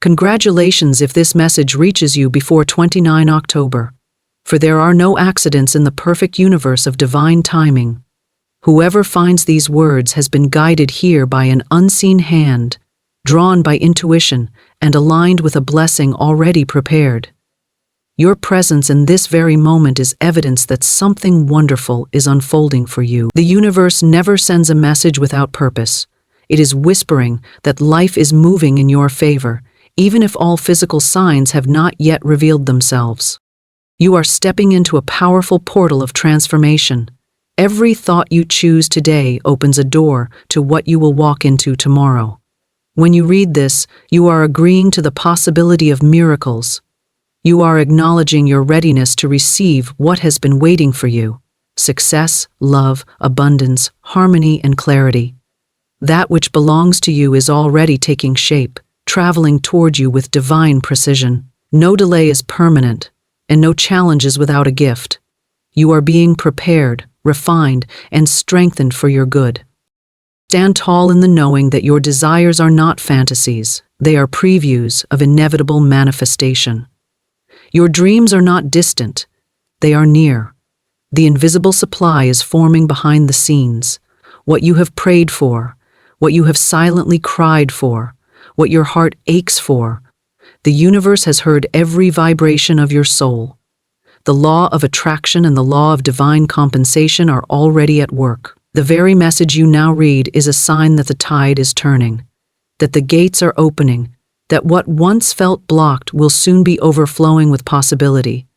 Congratulations if this message reaches you before 29 October. For there are no accidents in the perfect universe of divine timing. Whoever finds these words has been guided here by an unseen hand, drawn by intuition, and aligned with a blessing already prepared. Your presence in this very moment is evidence that something wonderful is unfolding for you. The universe never sends a message without purpose. It is whispering that life is moving in your favor, even if all physical signs have not yet revealed themselves. You are stepping into a powerful portal of transformation. Every thought you choose today opens a door to what you will walk into tomorrow. When you read this, you are agreeing to the possibility of miracles. You are acknowledging your readiness to receive what has been waiting for you: success, love, abundance, harmony, and clarity. That which belongs to you is already taking shape, traveling toward you with divine precision. No delay is permanent, and no challenge is without a gift. You are being prepared, refined, and strengthened for your good. Stand tall in the knowing that your desires are not fantasies, they are previews of inevitable manifestation. Your dreams are not distant, they are near. The invisible supply is forming behind the scenes. What you have prayed for, what you have silently cried for, what your heart aches for. The universe has heard every vibration of your soul. The law of attraction and the law of divine compensation are already at work. The very message you now read is a sign that the tide is turning, that the gates are opening, that what once felt blocked will soon be overflowing with possibility.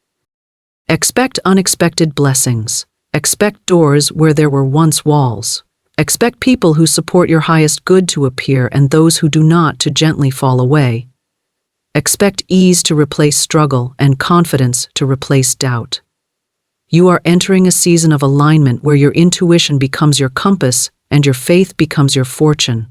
Expect unexpected blessings. Expect doors where there were once walls. Expect people who support your highest good to appear and those who do not to gently fall away. Expect ease to replace struggle and confidence to replace doubt. You are entering a season of alignment where your intuition becomes your compass and your faith becomes your fortune.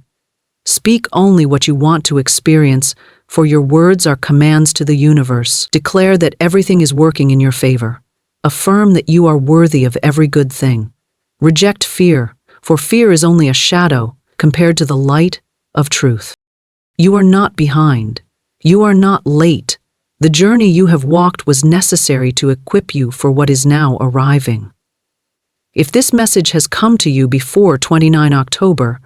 Speak only what you want to experience, for your words are commands to the universe. Declare that everything is working in your favor. Affirm that you are worthy of every good thing. Reject fear, for fear is only a shadow compared to the light of truth. You are not behind. You are not late. The journey you have walked was necessary to equip you for what is now arriving. If this message has come to you before 29 October,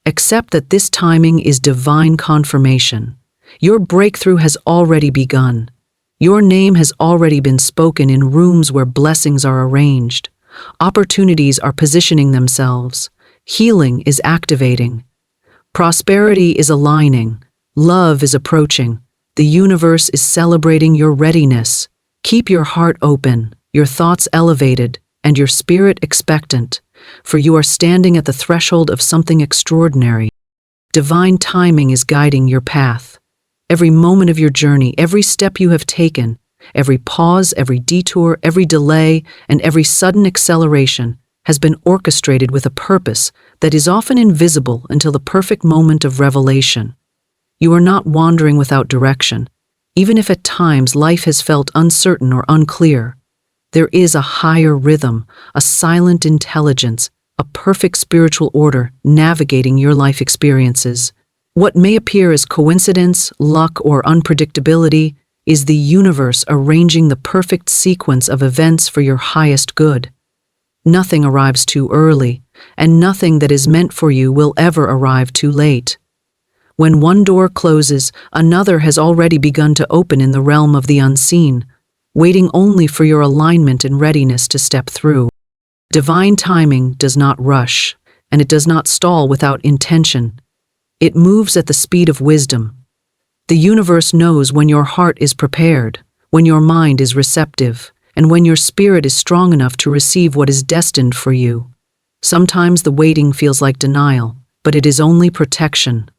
accept that this timing is divine confirmation. Your breakthrough has already begun. Your name has already been spoken in rooms where blessings are arranged. Opportunities are positioning themselves. Healing is activating. Prosperity is aligning. Love is approaching. The universe is celebrating your readiness. Keep your heart open, your thoughts elevated, and your spirit expectant, for you are standing at the threshold of something extraordinary. Divine timing is guiding your path. Every moment of your journey, every step you have taken, every pause, every detour, every delay, and every sudden acceleration has been orchestrated with a purpose that is often invisible until the perfect moment of revelation. You are not wandering without direction. Even if at times life has felt uncertain or unclear, there is a higher rhythm, a silent intelligence, a perfect spiritual order navigating your life experiences. What may appear as coincidence, luck, or unpredictability is the universe arranging the perfect sequence of events for your highest good. Nothing arrives too early, and nothing that is meant for you will ever arrive too late. When one door closes, another has already begun to open in the realm of the unseen, waiting only for your alignment and readiness to step through. Divine timing does not rush, and it does not stall without intention. It moves at the speed of wisdom. The universe knows when your heart is prepared, when your mind is receptive, and when your spirit is strong enough to receive what is destined for you. Sometimes the waiting feels like denial, but it is only protection.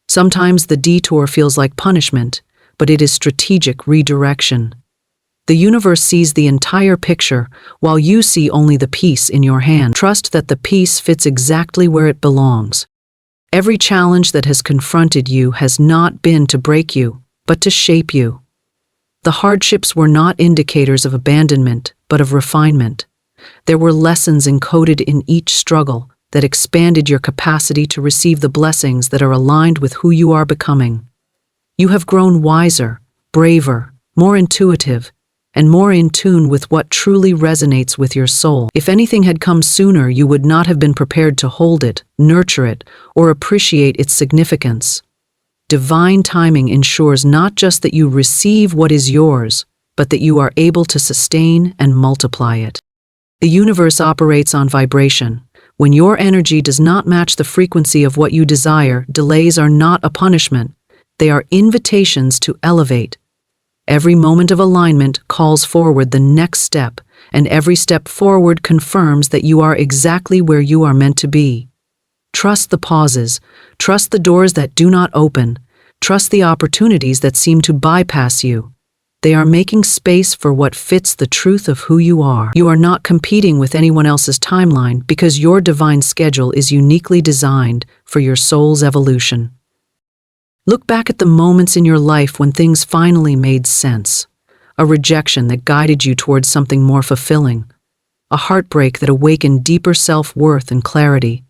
Sometimes the detour feels like punishment, but it is strategic redirection. The universe sees the entire picture, while you see only the piece in your hand. Trust that the piece fits exactly where it belongs. Every challenge that has confronted you has not been to break you, but to shape you. The hardships were not indicators of abandonment, but of refinement. There were lessons encoded in each struggle that expanded your capacity to receive the blessings that are aligned with who you are becoming. You have grown wiser, braver, more intuitive, and more in tune with what truly resonates with your soul. If anything had come sooner, you would not have been prepared to hold it, nurture it, or appreciate its significance. Divine timing ensures not just that you receive what is yours, but that you are able to sustain and multiply it. The universe operates on vibration. When your energy does not match the frequency of what you desire, delays are not a punishment. They are invitations to elevate. Every moment of alignment calls forward the next step, and every step forward confirms that you are exactly where you are meant to be. Trust the pauses, trust the doors that do not open, trust the opportunities that seem to bypass you. They are making space for what fits the truth of who you are. You are not competing with anyone else's timeline because your divine schedule is uniquely designed for your soul's evolution. Look back at the moments in your life when things finally made sense. A rejection that guided you towards something more fulfilling. A heartbreak that awakened deeper self-worth and clarity.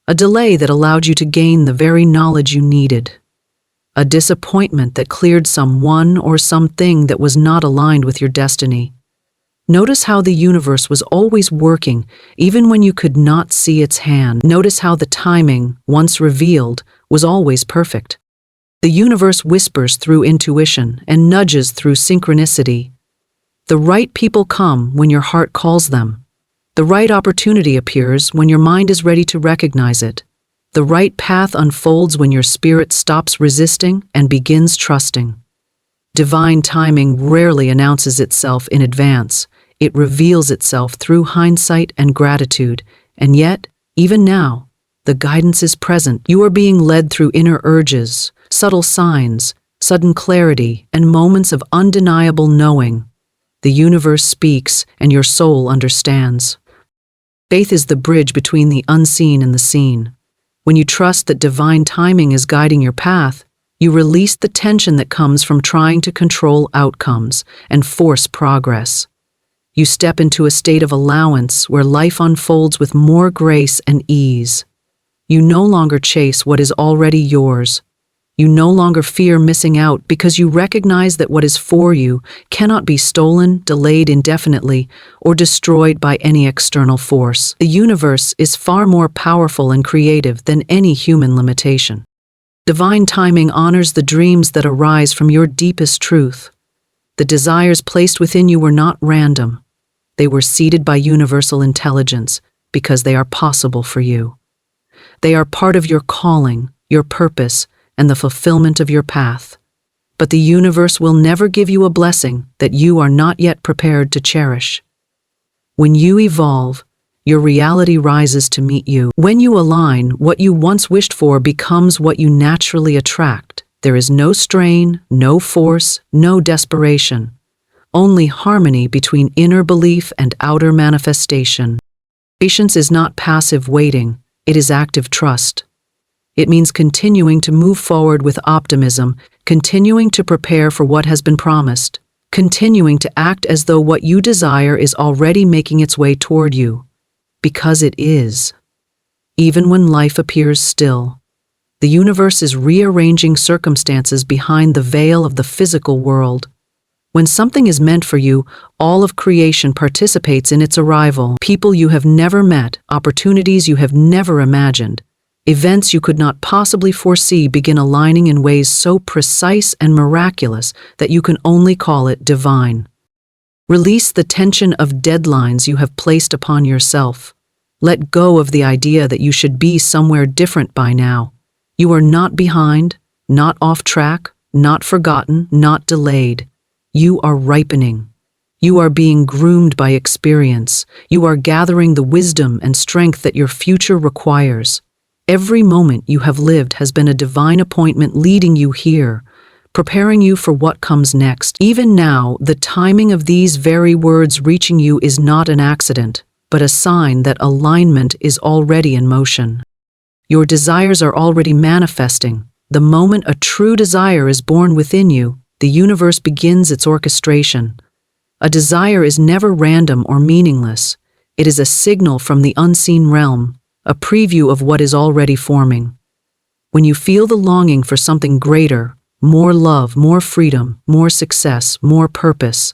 A delay that allowed you to gain the very knowledge you needed. A disappointment that cleared someone or something that was not aligned with your destiny. Notice how the universe was always working, even when you could not see its hand. Notice how the timing, once revealed, was always perfect. The universe whispers through intuition and nudges through synchronicity. The right people come when your heart calls them. The right opportunity appears when your mind is ready to recognize it. The right path unfolds when your spirit stops resisting and begins trusting. Divine timing rarely announces itself in advance. It reveals itself through hindsight and gratitude, and yet, even now, the guidance is present. You are being led through inner urges, subtle signs, sudden clarity, and moments of undeniable knowing. The universe speaks, and your soul understands. Faith is the bridge between the unseen and the seen. When you trust that divine timing is guiding your path, you release the tension that comes from trying to control outcomes and force progress. You step into a state of allowance where life unfolds with more grace and ease. You no longer chase what is already yours. You no longer fear missing out because you recognize that what is for you cannot be stolen, delayed indefinitely, or destroyed by any external force. The universe is far more powerful and creative than any human limitation. Divine timing honors the dreams that arise from your deepest truth. The desires placed within you were not random. They were seeded by universal intelligence because they are possible for you. They are part of your calling, your purpose, and the fulfillment of your path. But the universe will never give you a blessing that you are not yet prepared to cherish. When you evolve, your reality rises to meet you. When you align, what you once wished for becomes what you naturally attract. There is no strain, no force, no desperation. Only harmony between inner belief and outer manifestation. Patience is not passive waiting, it is active trust. It means continuing to move forward with optimism, continuing to prepare for what has been promised, continuing to act as though what you desire is already making its way toward you. Because it is. Even when life appears still, the universe is rearranging circumstances behind the veil of the physical world. When something is meant for you, all of creation participates in its arrival. People you have never met, opportunities you have never imagined, events you could not possibly foresee begin aligning in ways so precise and miraculous that you can only call it divine. Release the tension of deadlines you have placed upon yourself. Let go of the idea that you should be somewhere different by now. You are not behind, not off track, not forgotten, not delayed. You are ripening. You are being groomed by experience. You are gathering the wisdom and strength that your future requires. Every moment you have lived has been a divine appointment leading you here, preparing you for what comes next. Even now, the timing of these very words reaching you is not an accident, but a sign that alignment is already in motion. Your desires are already manifesting. The moment a true desire is born within you, the universe begins its orchestration. A desire is never random or meaningless. It is a signal from the unseen realm, a preview of what is already forming. When you feel the longing for something greater, more love, more freedom, more success, more purpose.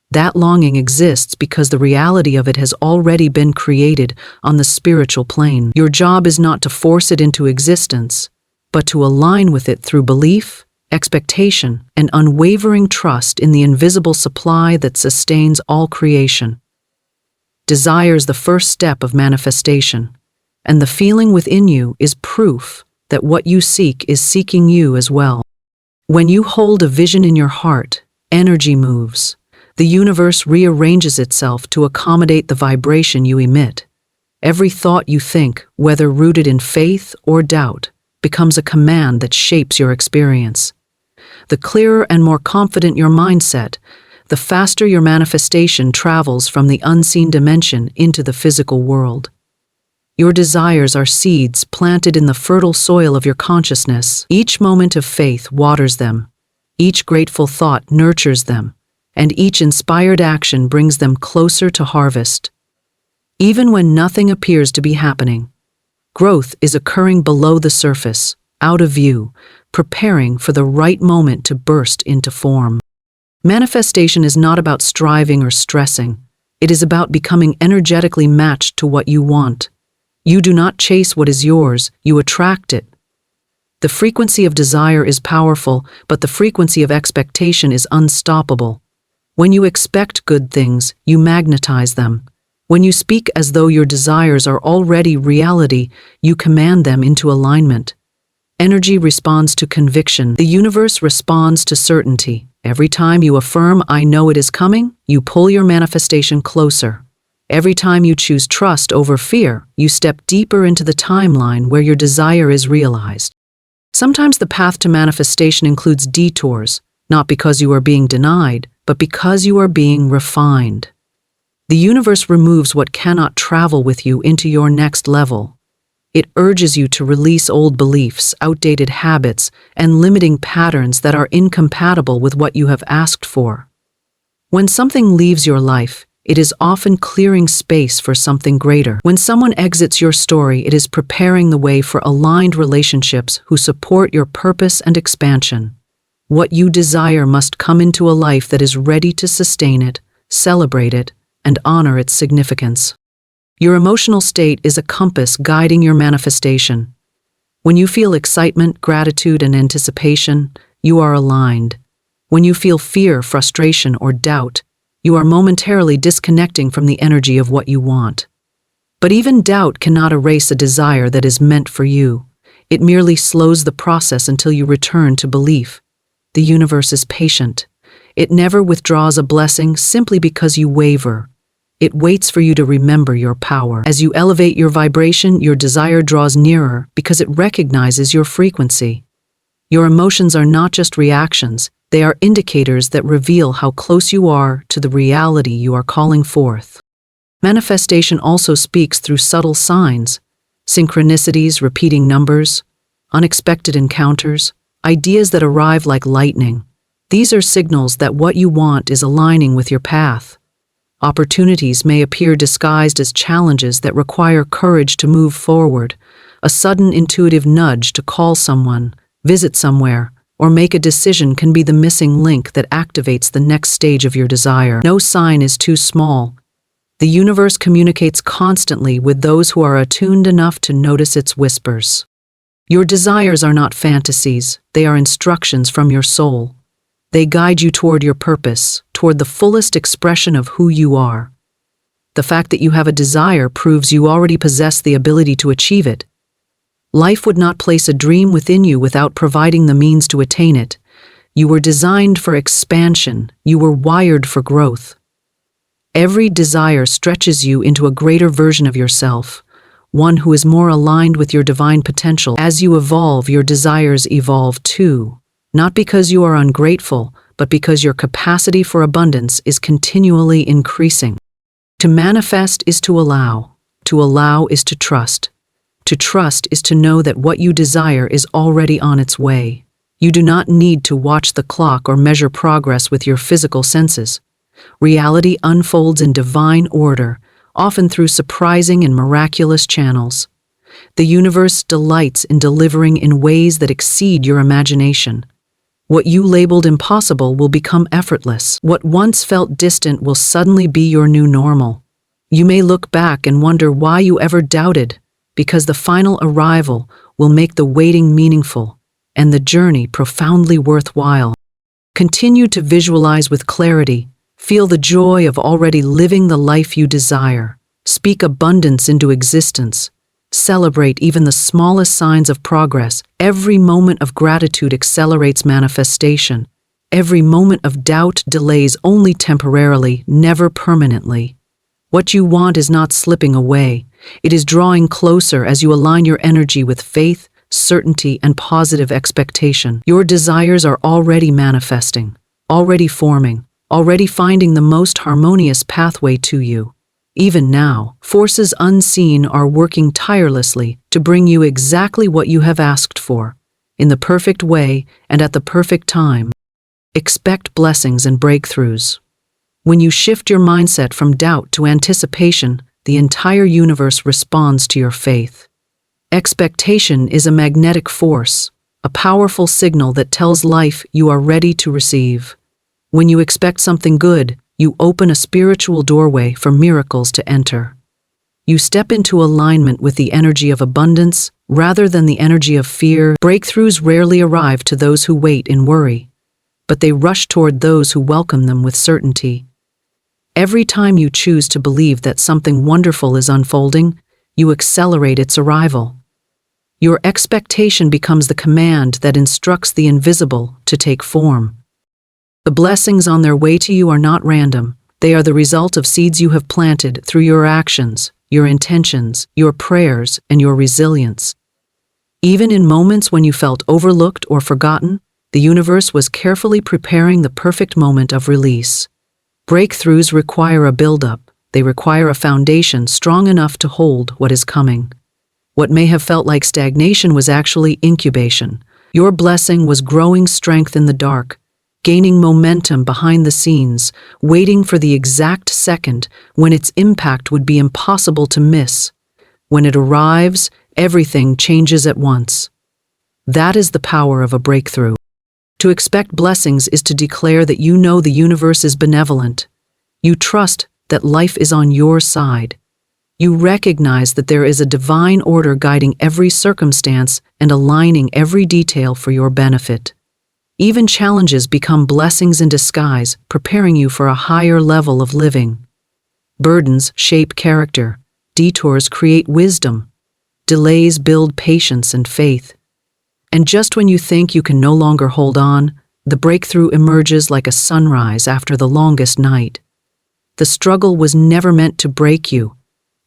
That longing exists because the reality of it has already been created on the spiritual plane. Your job is not to force it into existence, but to align with it through belief, expectation, and unwavering trust in the invisible supply that sustains all creation. Desire is the first step of manifestation, and the feeling within you is proof that what you seek is seeking you as well. When you hold a vision in your heart, energy moves. The universe rearranges itself to accommodate the vibration you emit. Every thought you think, whether rooted in faith or doubt, becomes a command that shapes your experience. The clearer and more confident your mindset, the faster your manifestation travels from the unseen dimension into the physical world. Your desires are seeds planted in the fertile soil of your consciousness. Each moment of faith waters them. Each grateful thought nurtures them. And each inspired action brings them closer to harvest. Even when nothing appears to be happening, growth is occurring below the surface, out of view, preparing for the right moment to burst into form. Manifestation is not about striving or stressing. It is about becoming energetically matched to what you want. You do not chase what is yours, you attract it. The frequency of desire is powerful, but the frequency of expectation is unstoppable. When you expect good things, you magnetize them. When you speak as though your desires are already reality, you command them into alignment. Energy responds to conviction. The universe responds to certainty. Every time you affirm, "I know it is coming," you pull your manifestation closer. Every time you choose trust over fear, you step deeper into the timeline where your desire is realized. Sometimes the path to manifestation includes detours, not because you are being denied, but because you are being refined. The universe removes what cannot travel with you into your next level. It urges you to release old beliefs, outdated habits, and limiting patterns that are incompatible with what you have asked for. When something leaves your life, it is often clearing space for something greater. When someone exits your story, it is preparing the way for aligned relationships who support your purpose and expansion. What you desire must come into a life that is ready to sustain it, celebrate it, and honor its significance. Your emotional state is a compass guiding your manifestation. When you feel excitement, gratitude, and anticipation, you are aligned. When you feel fear, frustration, or doubt, you are momentarily disconnecting from the energy of what you want. But even doubt cannot erase a desire that is meant for you. It merely slows the process until you return to belief. The universe is patient. It never withdraws a blessing simply because you waver. It waits for you to remember your power. As you elevate your vibration, your desire draws nearer because it recognizes your frequency. Your emotions are not just reactions, they are indicators that reveal how close you are to the reality you are calling forth. Manifestation also speaks through subtle signs, synchronicities, repeating numbers, unexpected encounters, ideas that arrive like lightning. These are signals that what you want is aligning with your path. Opportunities may appear disguised as challenges that require courage to move forward. A sudden intuitive nudge to call someone, visit somewhere, or make a decision can be the missing link that activates the next stage of your desire. No sign is too small. The universe communicates constantly with those who are attuned enough to notice its whispers. Your desires are not fantasies, they are instructions from your soul. They guide you toward your purpose, toward the fullest expression of who you are. The fact that you have a desire proves you already possess the ability to achieve it. Life would not place a dream within you without providing the means to attain it. You were designed for expansion, you were wired for growth. Every desire stretches you into a greater version of yourself, one who is more aligned with your divine potential. As you evolve, your desires evolve too, not because you are ungrateful, but because your capacity for abundance is continually increasing. To manifest is to allow is to trust. To trust is to know that what you desire is already on its way. You do not need to watch the clock or measure progress with your physical senses. Reality unfolds in divine order, often through surprising and miraculous channels. The universe delights in delivering in ways that exceed your imagination. What you labeled impossible will become effortless. What once felt distant will suddenly be your new normal. You may look back and wonder why you ever doubted, because the final arrival will make the waiting meaningful and the journey profoundly worthwhile. Continue to visualize with clarity. Feel the joy of already living the life you desire. Speak abundance into existence. Celebrate even the smallest signs of progress. Every moment of gratitude accelerates manifestation. Every moment of doubt delays only temporarily, never permanently. What you want is not slipping away. It is drawing closer as you align your energy with faith, certainty, and positive expectation. Your desires are already manifesting, already forming, already finding the most harmonious pathway to you. Even now, forces unseen are working tirelessly to bring you exactly what you have asked for, in the perfect way and at the perfect time. Expect blessings and breakthroughs. When you shift your mindset from doubt to anticipation, the entire universe responds to your faith. Expectation is a magnetic force, a powerful signal that tells life you are ready to receive. When you expect something good, you open a spiritual doorway for miracles to enter. You step into alignment with the energy of abundance rather than the energy of fear. Breakthroughs rarely arrive to those who wait in worry, but they rush toward those who welcome them with certainty. Every time you choose to believe that something wonderful is unfolding, you accelerate its arrival. Your expectation becomes the command that instructs the invisible to take form. The blessings on their way to you are not random. They are the result of seeds you have planted through your actions, your intentions, your prayers, and your resilience. Even in moments when you felt overlooked or forgotten, the universe was carefully preparing the perfect moment of release. Breakthroughs require a build-up. They require a foundation strong enough to hold what is coming. What may have felt like stagnation was actually incubation. Your blessing was growing strength in the dark, gaining momentum behind the scenes, waiting for the exact second when its impact would be impossible to miss. When it arrives, everything changes at once. That is the power of a breakthrough. To expect blessings is to declare that you know the universe is benevolent. You trust that life is on your side. You recognize that there is a divine order guiding every circumstance and aligning every detail for your benefit. Even challenges become blessings in disguise, preparing you for a higher level of living. Burdens shape character. Detours create wisdom. Delays build patience and faith. And just when you think you can no longer hold on, the breakthrough emerges like a sunrise after the longest night. The struggle was never meant to break you,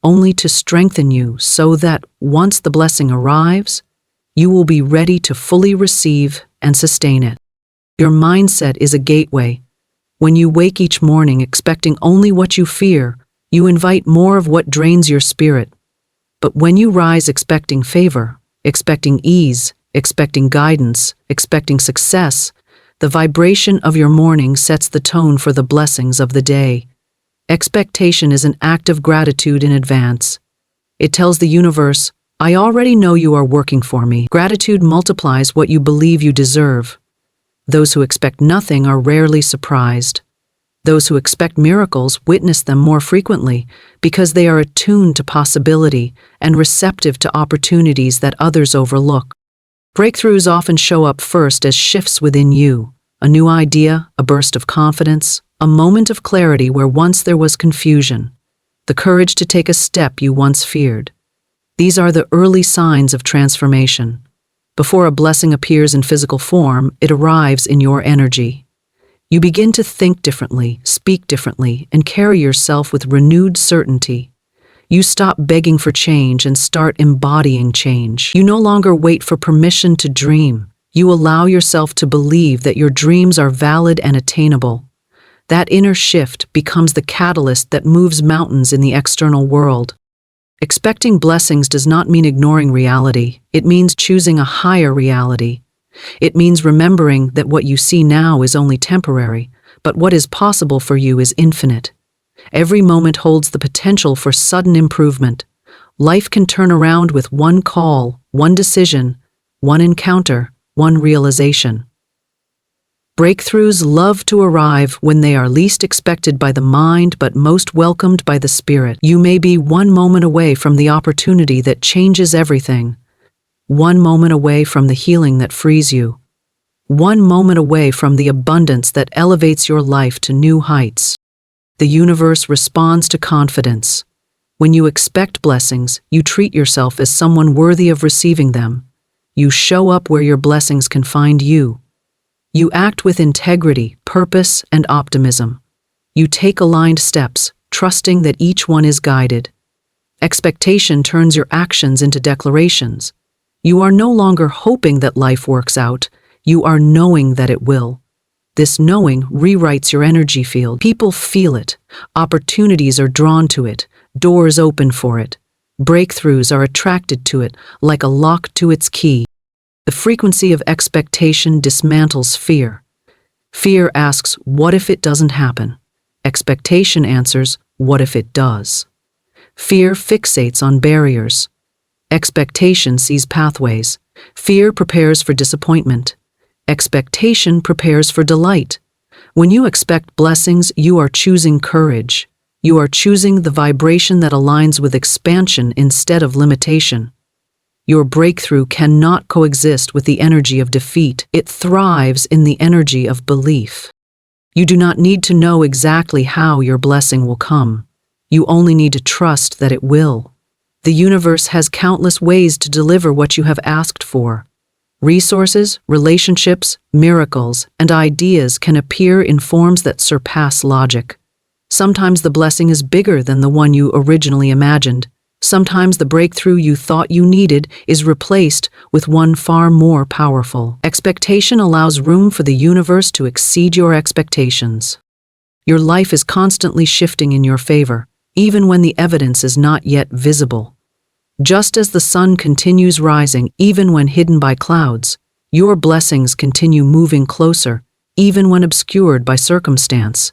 only to strengthen you so that, once the blessing arrives, you will be ready to fully receive and sustain it. Your mindset is a gateway. When you wake each morning expecting only what you fear, you invite more of what drains your spirit. But when you rise expecting favor, expecting ease, expecting guidance, expecting success, the vibration of your morning sets the tone for the blessings of the day. Expectation is an act of gratitude in advance. It tells the universe, I already know you are working for me. Gratitude multiplies what you believe you deserve. Those who expect nothing are rarely surprised. Those who expect miracles witness them more frequently because they are attuned to possibility and receptive to opportunities that others overlook. Breakthroughs often show up first as shifts within you, a new idea, a burst of confidence, a moment of clarity where once there was confusion, the courage to take a step you once feared. These are the early signs of transformation. Before a blessing appears in physical form, it arrives in your energy. You begin to think differently, speak differently, and carry yourself with renewed certainty. You stop begging for change and start embodying change. You no longer wait for permission to dream. You allow yourself to believe that your dreams are valid and attainable. That inner shift becomes the catalyst that moves mountains in the external world. Expecting blessings does not mean ignoring reality. It means choosing a higher reality. It means remembering that what you see now is only temporary, but what is possible for you is infinite. Every moment holds the potential for sudden improvement. Life can turn around with one call, one decision, one encounter, one realization. Breakthroughs love to arrive when they are least expected by the mind but most welcomed by the spirit. You may be one moment away from the opportunity that changes everything, one moment away from the healing that frees you, one moment away from the abundance that elevates your life to new heights. The universe responds to confidence. When you expect blessings, you treat yourself as someone worthy of receiving them. You show up where your blessings can find you. You act with integrity, purpose, and optimism. You take aligned steps, trusting that each one is guided. Expectation turns your actions into declarations. You are no longer hoping that life works out. You are knowing that it will. This knowing rewrites your energy field. People feel it. Opportunities are drawn to it. Doors open for it. Breakthroughs are attracted to it, like a lock to its key. The frequency of expectation dismantles fear. Fear asks, what if it doesn't happen? Expectation answers, what if it does? Fear fixates on barriers. Expectation sees pathways. Fear prepares for disappointment. Expectation prepares for delight. When you expect blessings, you are choosing courage. You are choosing the vibration that aligns with expansion instead of limitation. Your breakthrough cannot coexist with the energy of defeat. It thrives in the energy of belief. You do not need to know exactly how your blessing will come. You only need to trust that it will. The universe has countless ways to deliver what you have asked for. Resources, relationships, miracles, and ideas can appear in forms that surpass logic. Sometimes the blessing is bigger than the one you originally imagined. Sometimes the breakthrough you thought you needed is replaced with one far more powerful. Expectation allows room for the universe to exceed your expectations. Your life is constantly shifting in your favor, even when the evidence is not yet visible. Just as the sun continues rising, even when hidden by clouds, your blessings continue moving closer, even when obscured by circumstance.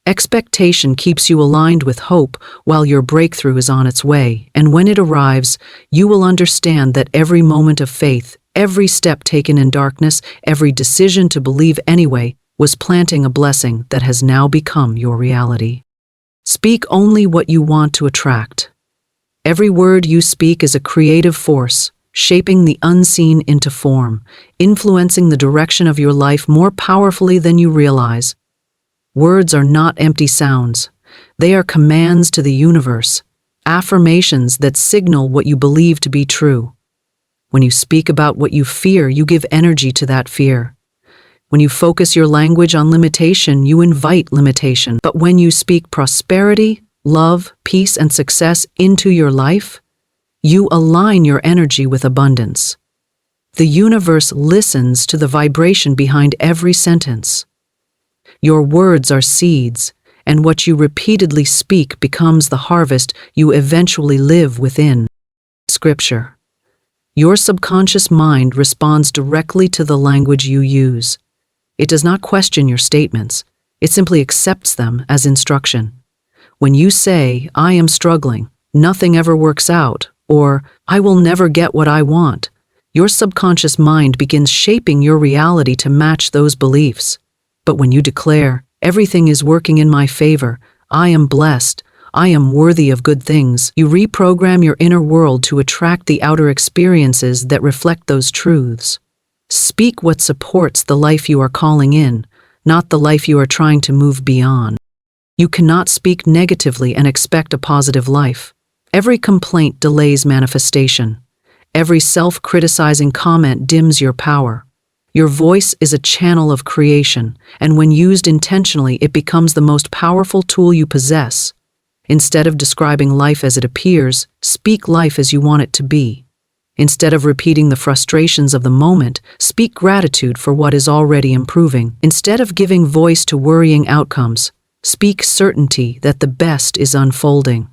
Expectation keeps you aligned with hope while your breakthrough is on its way, and when it arrives, you will understand that every moment of faith, every step taken in darkness, every decision to believe anyway, was planting a blessing that has now become your reality. Speak only what you want to attract. Every word you speak is a creative force, shaping the unseen into form, influencing the direction of your life more powerfully than you realize. Words are not empty sounds. They are commands to the universe, affirmations that signal what you believe to be true. When you speak about what you fear, you give energy to that fear. When you focus your language on limitation, you invite limitation. But when you speak prosperity, love, peace, and success into your life, you align your energy with abundance. The universe listens to the vibration behind every sentence. Your words are seeds, and what you repeatedly speak becomes the harvest you eventually live within. Scripture. Your subconscious mind responds directly to the language you use. It does not question your statements. It simply accepts them as instruction. When you say, "I am struggling, nothing ever works out," or "I will never get what I want," your subconscious mind begins shaping your reality to match those beliefs. But when you declare, "Everything is working in my favor, I am blessed, I am worthy of good things," you reprogram your inner world to attract the outer experiences that reflect those truths. Speak what supports the life you are calling in, not the life you are trying to move beyond. You cannot speak negatively and expect a positive life. Every complaint delays manifestation. Every self-criticizing comment dims your power. Your voice is a channel of creation, and when used intentionally, it becomes the most powerful tool you possess. Instead of describing life as it appears, speak life as you want it to be. Instead of repeating the frustrations of the moment, speak gratitude for what is already improving. Instead of giving voice to worrying outcomes, speak certainty that the best is unfolding.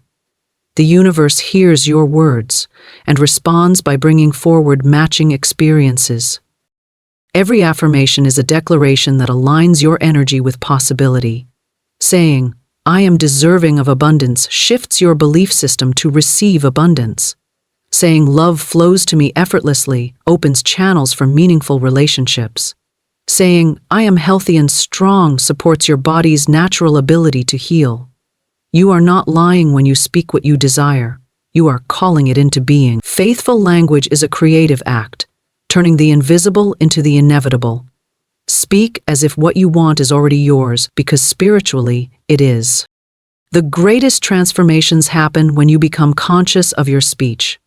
The universe hears your words and responds by bringing forward matching experiences. Every affirmation is a declaration that aligns your energy with possibility. Saying, "I am deserving of abundance," shifts your belief system to receive abundance. Saying, "Love flows to me effortlessly," opens channels for meaningful relationships. Saying, "I am healthy and strong," supports your body's natural ability to heal. You are not lying when you speak what you desire. You are calling it into being. Faithful language is a creative act, turning the invisible into the inevitable. Speak as if what you want is already yours, because spiritually, it is. The greatest transformations happen when you become conscious of your speech.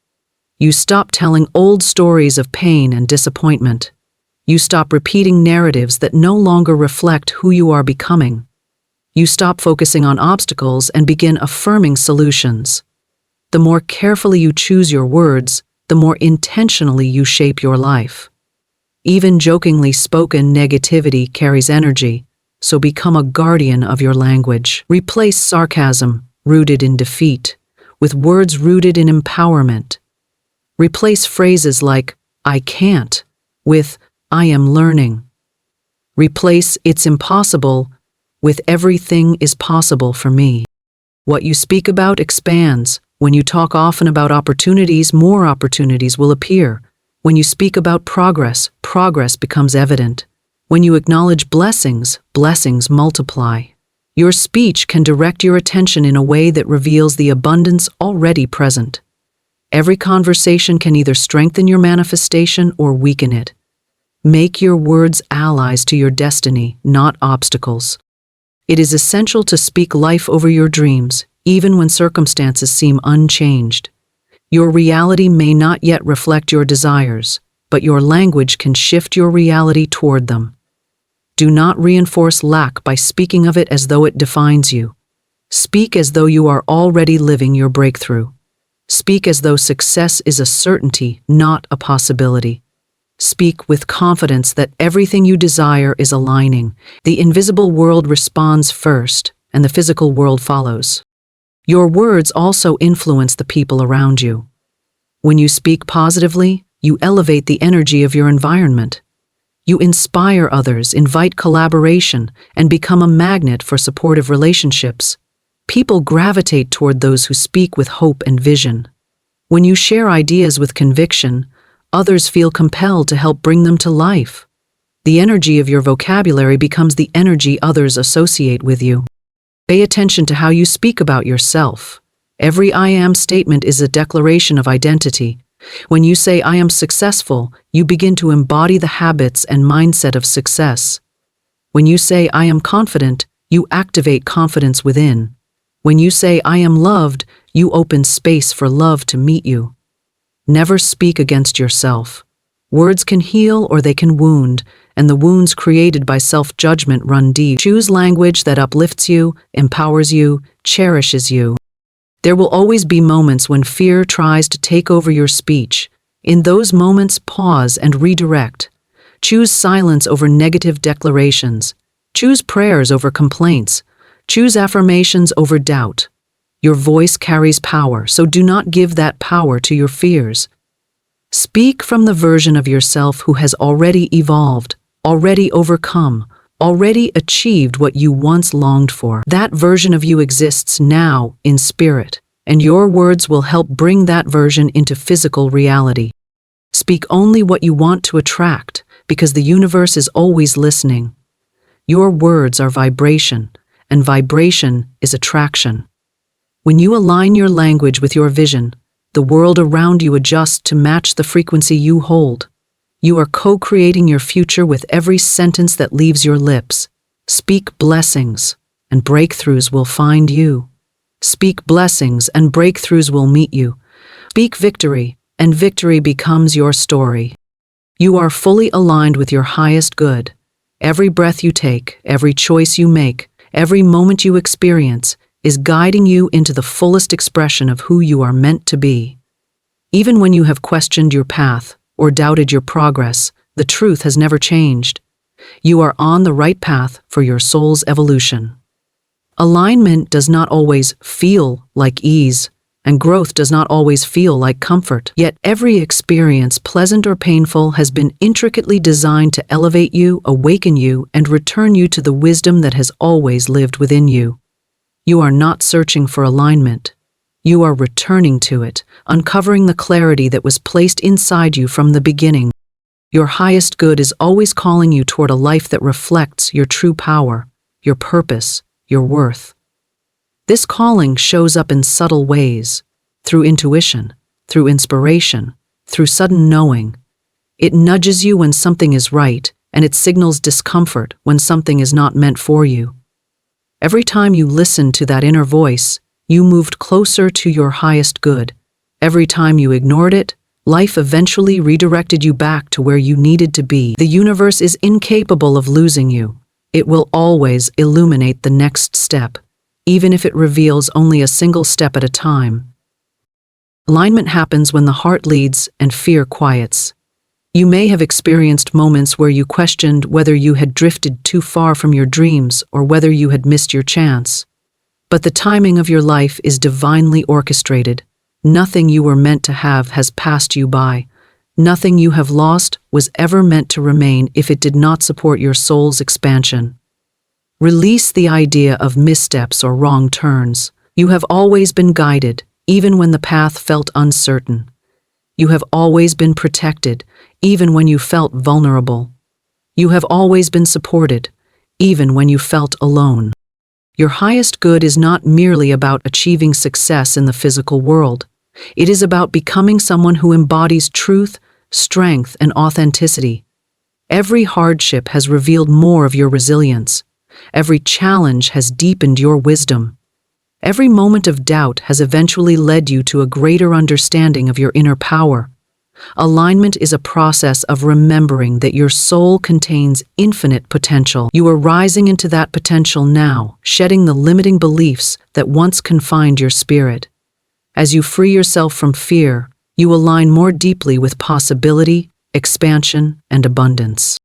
You stop telling old stories of pain and disappointment. You stop repeating narratives that no longer reflect who you are becoming. You stop focusing on obstacles and begin affirming solutions. The more carefully you choose your words, the more intentionally you shape your life. Even jokingly spoken negativity carries energy, so become a guardian of your language. Replace sarcasm, rooted in defeat, with words rooted in empowerment. Replace phrases like, "I can't," with, "I am learning." Replace "it's impossible" with "everything is possible for me." What you speak about expands. When you talk often about opportunities, more opportunities will appear. When you speak about progress, progress becomes evident. When you acknowledge blessings, blessings multiply. Your speech can direct your attention in a way that reveals the abundance already present. Every conversation can either strengthen your manifestation or weaken it. Make your words allies to your destiny, not obstacles. It is essential to speak life over your dreams, even when circumstances seem unchanged. Your reality may not yet reflect your desires, but your language can shift your reality toward them. Do not reinforce lack by speaking of it as though it defines you. Speak as though you are already living your breakthrough. Speak as though success is a certainty, not a possibility. Speak with confidence that everything you desire is aligning. The invisible world responds first, and the physical world follows. Your words also influence the people around you. When you speak positively, you elevate the energy of your environment. You inspire others, invite collaboration, and become a magnet for supportive relationships. People gravitate toward those who speak with hope and vision. When you share ideas with conviction, others feel compelled to help bring them to life. The energy of your vocabulary becomes the energy others associate with you. Pay attention to how you speak about yourself. Every "I am" statement is a declaration of identity. When you say "I am successful," you begin to embody the habits and mindset of success. When you say "I am confident," you activate confidence within. When you say "I am loved," you open space for love to meet you. Never speak against yourself. Words can heal or they can wound, and the wounds created by self-judgment run deep. Choose language that uplifts you, empowers you, cherishes you. There will always be moments when fear tries to take over your speech. In those moments, pause and redirect. Choose silence over negative declarations. Choose prayers over complaints. Choose affirmations over doubt. Your voice carries power, so do not give that power to your fears. Speak from the version of yourself who has already evolved, already overcome, already achieved what you once longed for. That version of you exists now in spirit, and your words will help bring that version into physical reality. Speak only what you want to attract, because the universe is always listening. Your words are vibration, and vibration is attraction. When you align your language with your vision, the world around you adjusts to match the frequency you hold. You are co-creating your future with every sentence that leaves your lips. Speak blessings, and breakthroughs will find you. Speak blessings, and breakthroughs will meet you. Speak victory, and victory becomes your story. You are fully aligned with your highest good. Every breath you take, every choice you make, every moment you experience is guiding you into the fullest expression of who you are meant to be. Even when you have questioned your path or doubted your progress, the truth has never changed. You are on the right path for your soul's evolution. Alignment does not always feel like ease, and growth does not always feel like comfort. Yet every experience, pleasant or painful, has been intricately designed to elevate you, awaken you, and return you to the wisdom that has always lived within you. You are not searching for alignment. You are returning to it, uncovering the clarity that was placed inside you from the beginning. Your highest good is always calling you toward a life that reflects your true power, your purpose, your worth. This calling shows up in subtle ways, through intuition, through inspiration, through sudden knowing. It nudges you when something is right, and it signals discomfort when something is not meant for you. Every time you listened to that inner voice, you moved closer to your highest good. Every time you ignored it, life eventually redirected you back to where you needed to be. The universe is incapable of losing you. It will always illuminate the next step, even if it reveals only a single step at a time. Alignment happens when the heart leads and fear quiets. You may have experienced moments where you questioned whether you had drifted too far from your dreams or whether you had missed your chance. But the timing of your life is divinely orchestrated. Nothing you were meant to have has passed you by. Nothing you have lost was ever meant to remain if it did not support your soul's expansion. Release the idea of missteps or wrong turns. You have always been guided, even when the path felt uncertain. You have always been protected, even when you felt vulnerable. You have always been supported, even when you felt alone. Your highest good is not merely about achieving success in the physical world. It is about becoming someone who embodies truth, strength, and authenticity. Every hardship has revealed more of your resilience. Every challenge has deepened your wisdom. Every moment of doubt has eventually led you to a greater understanding of your inner power. Alignment is a process of remembering that your soul contains infinite potential. You are rising into that potential now, shedding the limiting beliefs that once confined your spirit. As you free yourself from fear, you align more deeply with possibility, expansion, and abundance.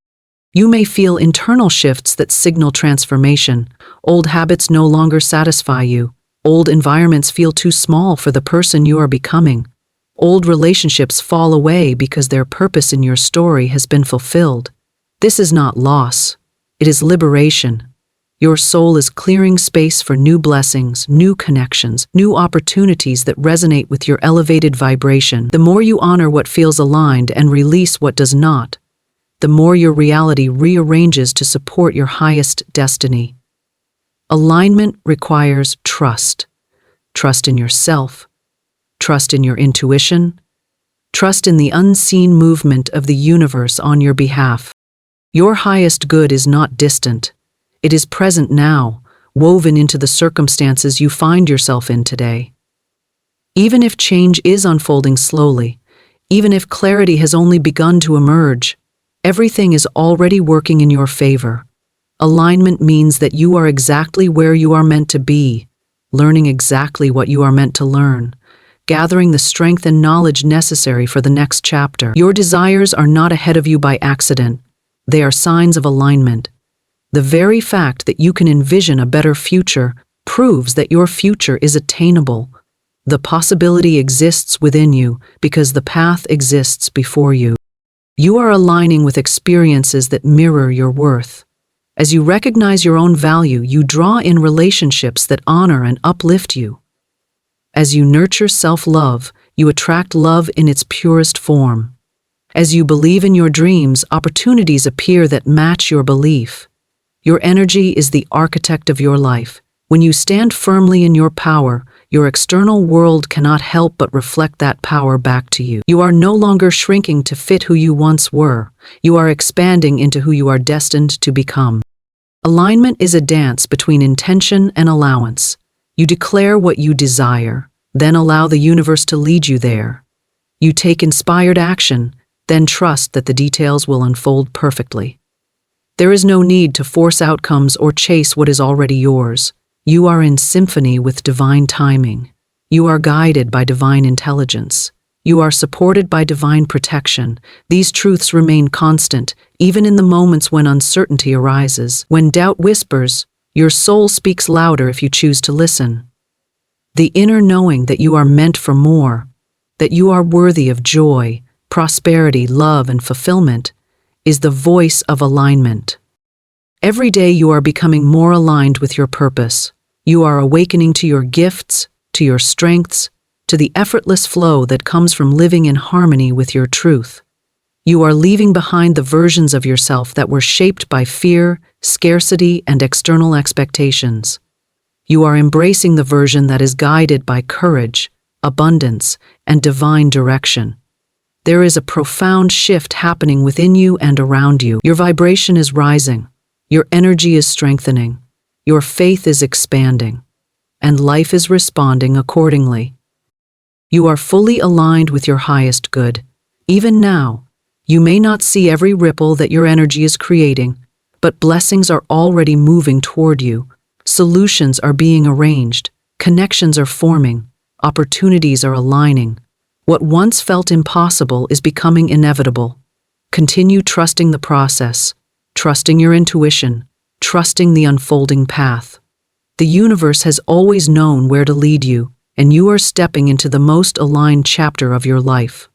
You may feel internal shifts that signal transformation. Old habits no longer satisfy you. Old environments feel too small for the person you are becoming. Old relationships fall away because their purpose in your story has been fulfilled. This is not loss. It is liberation. Your soul is clearing space for new blessings, new connections, new opportunities that resonate with your elevated vibration. The more you honor what feels aligned and release what does not, the more your reality rearranges to support your highest destiny. Alignment requires trust. Trust in yourself. Trust in your intuition. Trust in the unseen movement of the universe on your behalf. Your highest good is not distant. It is present now, woven into the circumstances you find yourself in today. Even if change is unfolding slowly, even if clarity has only begun to emerge, everything is already working in your favor. Alignment means that you are exactly where you are meant to be, learning exactly what you are meant to learn, gathering the strength and knowledge necessary for the next chapter. Your desires are not ahead of you by accident. They are signs of alignment. The very fact that you can envision a better future proves that your future is attainable. The possibility exists within you because the path exists before you. You are aligning with experiences that mirror your worth. As you recognize your own value, you draw in relationships that honor and uplift you. As you nurture self-love, you attract love in its purest form. As you believe in your dreams, opportunities appear that match your belief. Your energy is the architect of your life. When you stand firmly in your power, your external world cannot help but reflect that power back to you. You are no longer shrinking to fit who you once were. You are expanding into who you are destined to become. Alignment is a dance between intention and allowance. You declare what you desire, then allow the universe to lead you there. You take inspired action, then trust that the details will unfold perfectly. There is no need to force outcomes or chase what is already yours. You are in symphony with divine timing. You are guided by divine intelligence. You are supported by divine protection. These truths remain constant, even in the moments when uncertainty arises. When doubt whispers, your soul speaks louder if you choose to listen. The inner knowing that you are meant for more, that you are worthy of joy, prosperity, love, and fulfillment, is the voice of alignment. Every day you are becoming more aligned with your purpose. You are awakening to your gifts, to your strengths, to the effortless flow that comes from living in harmony with your truth. You are leaving behind the versions of yourself that were shaped by fear, scarcity, and external expectations. You are embracing the version that is guided by courage, abundance, and divine direction. There is a profound shift happening within you and around you. Your vibration is rising, your energy is strengthening, your faith is expanding, and life is responding accordingly. You are fully aligned with your highest good. Even now, you may not see every ripple that your energy is creating, but blessings are already moving toward you. Solutions are being arranged, connections are forming, opportunities are aligning. What once felt impossible is becoming inevitable. Continue trusting the process, trusting your intuition, trusting the unfolding path. The universe has always known where to lead you, and you are stepping into the most aligned chapter of your life.